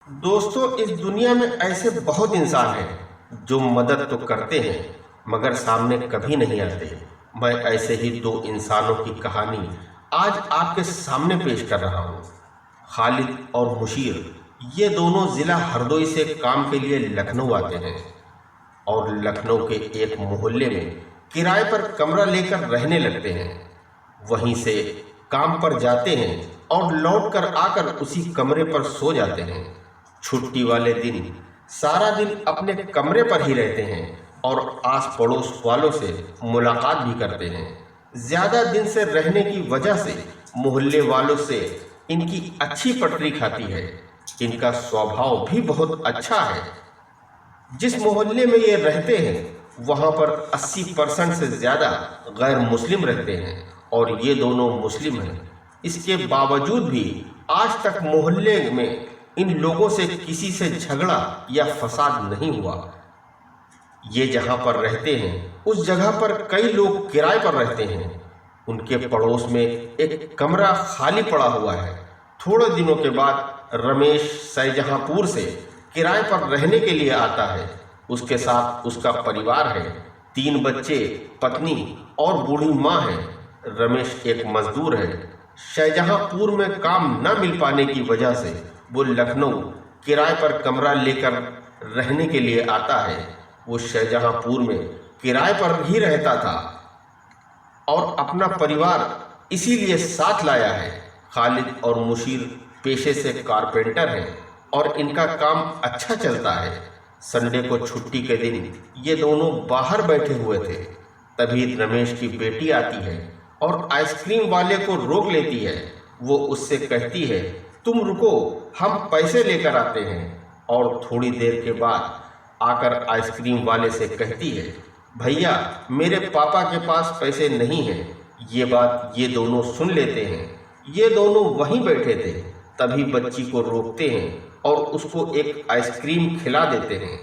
दोस्तों, इस दुनिया में ऐसे बहुत इंसान हैं जो मदद तो करते हैं मगर सामने कभी नहीं आते। मैं ऐसे ही दो इंसानों की कहानी आज आपके सामने पेश कर रहा हूँ। खालिद और मुशीर, ये दोनों जिला हरदोई से काम के लिए लखनऊ आते हैं और लखनऊ के एक मोहल्ले में किराए पर कमरा लेकर रहने लगते हैं। वहीं से काम पर जाते हैं और लौटकर आकर उसी कमरे पर सो जाते हैं। छुट्टी वाले दिन सारा दिन अपने कमरे पर ही रहते हैं और आस पड़ोस वालों से मुलाकात भी करते हैं। ज्यादा दिन से रहने की वजह से मोहल्ले वालों से इनकी अच्छी पटरी खाती है। इनका स्वभाव भी बहुत अच्छा है। जिस मोहल्ले में ये रहते हैं वहां पर 80% से ज्यादा गैर मुस्लिम रहते हैं और ये दोनों मुस्लिम हैं। इसके बावजूद भी आज तक मोहल्ले में इन लोगों से किसी से झगड़ा या फसाद नहीं हुआ। ये जहां पर रहते हैं उस जगह पर कई लोग किराए पर रहते हैं। उनके पड़ोस में एक कमरा खाली पड़ा हुआ है। थोड़े दिनों के बाद रमेश शाहजहांपुर से किराए पर रहने के लिए आता है। उसके साथ उसका परिवार है, 3 बच्चे, पत्नी और बूढ़ी माँ है। रमेश एक मजदूर है। शाहजहांपुर में काम न मिल पाने की वजह से वो लखनऊ किराए पर कमरा लेकर रहने के लिए आता है। वो शाहजहांपुर में किराए पर ही रहता था और अपना परिवार इसीलिए साथ लाया है। खालिद और मुशीर पेशे से कारपेंटर हैं और इनका काम अच्छा चलता है। संडे को छुट्टी के दिन ये दोनों बाहर बैठे हुए थे। तभी रमेश की बेटी आती है और आइसक्रीम वाले को रोक लेती है। वो उससे कहती है, तुम रुको, हम पैसे लेकर आते हैं। और थोड़ी देर के बाद आकर आइसक्रीम वाले से कहती है, भैया मेरे पापा के पास पैसे नहीं हैं। ये बात ये दोनों सुन लेते हैं। ये दोनों वहीं बैठे थे। तभी बच्ची को रोकते हैं और उसको एक आइसक्रीम खिला देते हैं।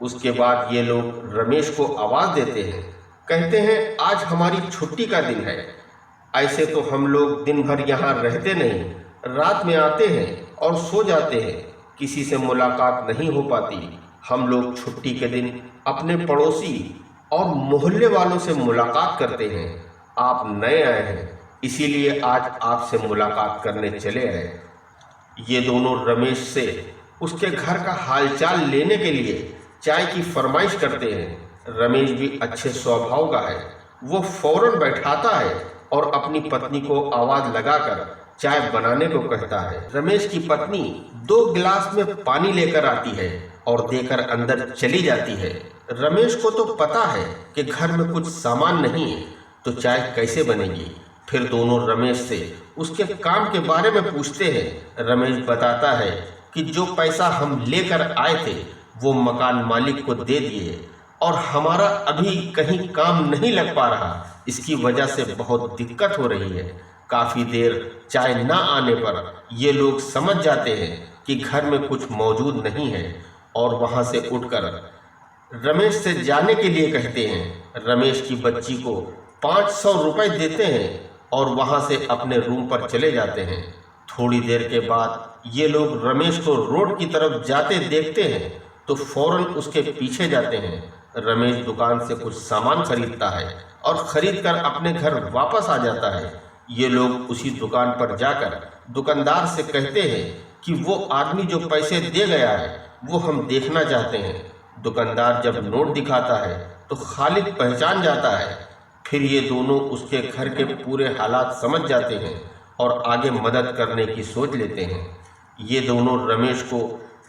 उसके बाद ये लोग रमेश को आवाज़ देते हैं, कहते हैं आज हमारी छुट्टी का दिन है। ऐसे तो हम लोग दिन भर यहाँ रहते नहीं, रात में आते हैं और सो जाते हैं। किसी से मुलाकात नहीं हो पाती। हम लोग छुट्टी के दिन अपने पड़ोसी और मोहल्ले वालों से मुलाकात करते हैं। आप नए आए हैं इसीलिए आज आपसे मुलाकात करने चले आए। ये दोनों रमेश से उसके घर का हालचाल लेने के लिए चाय की फरमाइश करते हैं। रमेश भी अच्छे स्वभाव का है। वो फौरन बैठाता है और अपनी पत्नी को आवाज लगाकर चाय बनाने को कहता है। रमेश की पत्नी 2 गिलास में पानी लेकर आती है और देकर अंदर चली जाती है। रमेश को तो पता है कि घर में कुछ सामान नहीं है तो चाय कैसे बनेगी। फिर दोनों रमेश से उसके काम के बारे में पूछते हैं। रमेश बताता है कि जो पैसा हम लेकर आए थे वो मकान मालिक को दे दिए और हमारा अभी कहीं काम नहीं लग पा रहा। इसकी वजह से बहुत दिक्कत हो रही है। काफ़ी देर चाय ना आने पर ये लोग समझ जाते हैं कि घर में कुछ मौजूद नहीं है और वहाँ से उठकर रमेश से जाने के लिए कहते हैं। रमेश की बच्ची को 500 रुपये देते हैं और वहाँ से अपने रूम पर चले जाते हैं। थोड़ी देर के बाद ये लोग रमेश को रोड की तरफ जाते देखते हैं तो फौरन उसके पीछे जाते हैं। रमेश दुकान से कुछ सामान खरीदता है और खरीद कर अपने घर वापस आ जाता है। ये लोग उसी दुकान पर जाकर दुकानदार से कहते हैं कि वो आदमी जो पैसे दे गया है वो हम देखना चाहते हैं। दुकानदार जब नोट दिखाता है तो खालिद पहचान जाता है। फिर ये दोनों उसके घर के पूरे हालात समझ जाते हैं और आगे मदद करने की सोच लेते हैं। ये दोनों रमेश को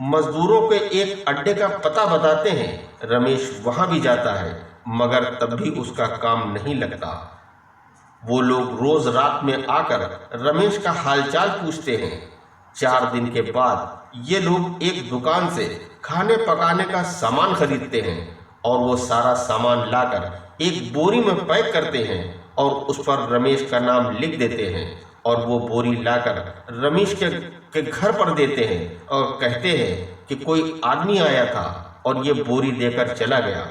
मजदूरों के एक अड्डे का पता बताते हैं। रमेश वहाँ भी जाता है मगर तब भी उसका काम नहीं लगता। वो लोग रोज रात में आकर रमेश का हालचाल पूछते हैं। 4 दिन के बाद ये लोग एक दुकान से खाने पकाने का सामान खरीदते हैं और वो सारा सामान लाकर एक बोरी में पैक करते हैं और उस पर रमेश का नाम लिख देते हैं और वो बोरी लाकर रमेश के घर पर देते हैं और कहते हैं कि कोई आदमी आया था और ये बोरी देकर चला गया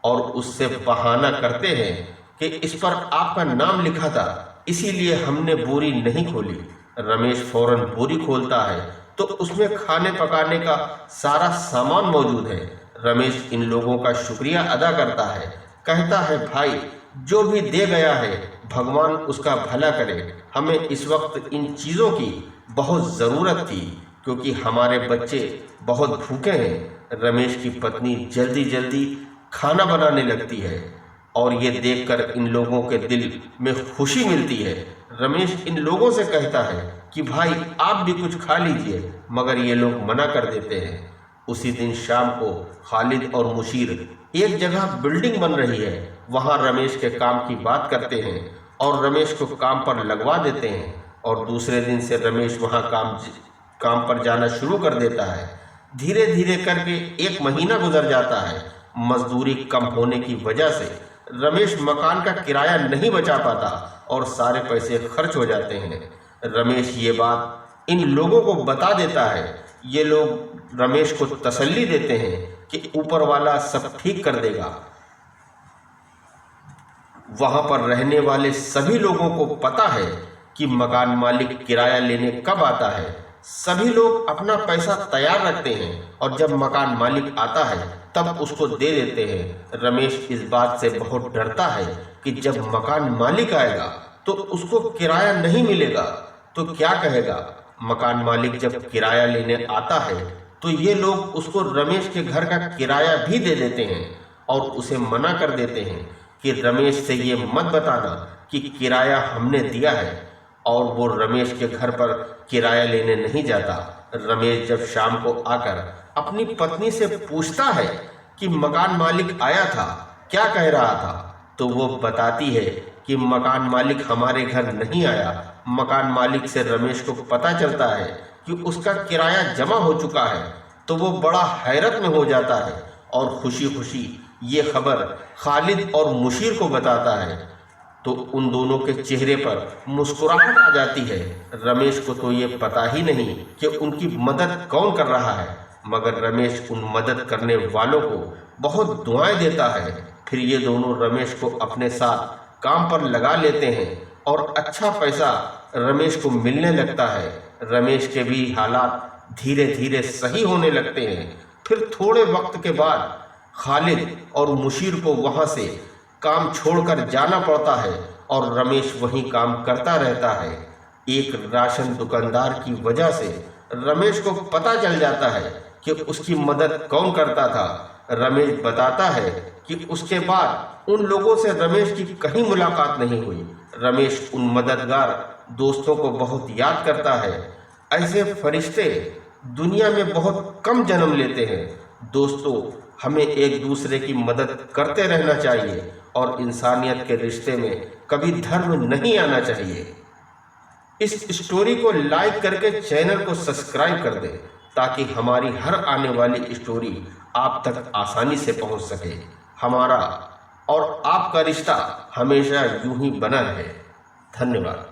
और उससे बहाना करते हैं कि इस पर आपका नाम लिखा था इसीलिए हमने बोरी नहीं खोली। रमेश फौरन बोरी खोलता है तो उसमें खाने पकाने का सारा सामान मौजूद है। रमेश इन लोगों का शुक्रिया अदा करता है, कहता है भाई जो भी दे गया है भगवान उसका भला करे, हमें इस वक्त इन चीज़ों की बहुत ज़रूरत थी क्योंकि हमारे बच्चे बहुत भूखे हैं। रमेश की पत्नी जल्दी जल्दी खाना बनाने लगती है और ये देखकर इन लोगों के दिल में खुशी मिलती है। रमेश इन लोगों से कहता है कि भाई आप भी कुछ खा लीजिए, मगर ये लोग मना कर देते हैं। उसी दिन शाम को खालिद और मुशीर एक जगह बिल्डिंग बन रही है, वहाँ रमेश के काम की बात करते हैं और रमेश को काम पर लगवा देते हैं। और दूसरे दिन से रमेश वहाँ काम पर जाना शुरू कर देता है। धीरे धीरे करके 1 महीना गुजर जाता है। मजदूरी कम होने की वजह से रमेश मकान का किराया नहीं बचा पाता और सारे पैसे खर्च हो जाते हैं। रमेश ये बात इन लोगों को बता देता है। ये लोग रमेश को तसल्ली देते हैं कि ऊपर वाला सब ठीक कर देगा। वहां पर रहने वाले सभी लोगों को पता है कि मकान मालिक किराया लेने कब आता है। सभी लोग अपना पैसा तैयार रखते हैं और जब मकान मालिक आता है तब उसको दे देते हैं। रमेश इस बात से बहुत डरता है कि जब मकान मालिक आएगा तो उसको किराया नहीं मिलेगा तो क्या कहेगा। मकान मालिक जब किराया लेने आता है तो ये लोग उसको रमेश के घर का किराया भी दे देते हैं और उसे मना कर देते हैं कि रमेश से ये मत बताना कि किराया हमने दिया है, और वो रमेश के घर पर किराया लेने नहीं जाता। रमेश जब शाम को आकर अपनी पत्नी से पूछता है कि मकान मालिक आया था, क्या कह रहा था, तो वो बताती है कि मकान मालिक हमारे घर नहीं आया। मकान मालिक से रमेश को पता चलता है कि उसका किराया जमा हो चुका है तो वो बड़ा हैरत में हो जाता है और खुशी खुशी ये खबर खालिद और मुशीर को बताता है तो उन दोनों के चेहरे पर मुस्कुराहट आ जाती है। रमेश को तो ये पता ही नहीं कि उनकी मदद कौन कर रहा है, मगर रमेश उन मदद करने वालों को बहुत दुआएं देता है। फिर ये दोनों रमेश को अपने साथ काम पर लगा लेते हैं और अच्छा पैसा रमेश को मिलने लगता है। रमेश के भी हालात धीरे धीरे सही होने लगते हैं। फिर थोड़े वक्त के बाद खालिद और मुशीर को वहाँ से काम छोड़कर जाना पड़ता है और रमेश वहीं काम करता रहता है। एक राशन दुकानदार की वजह से रमेश को पता चल जाता है कि उसकी मदद कौन करता था। रमेश बताता है कि उसके बाद उन लोगों से रमेश की कहीं मुलाकात नहीं हुई। रमेश उन मददगार दोस्तों को बहुत याद करता है। ऐसे फरिश्ते दुनिया में बहुत कम जन्म लेते हैं। दोस्तों, हमें एक दूसरे की मदद करते रहना चाहिए और इंसानियत के रिश्ते में कभी धर्म नहीं आना चाहिए। इस स्टोरी को लाइक करके चैनल को सब्सक्राइब कर दें ताकि हमारी हर आने वाली स्टोरी आप तक आसानी से पहुंच सके। हमारा और आपका रिश्ता हमेशा यूं ही बना रहे। धन्यवाद।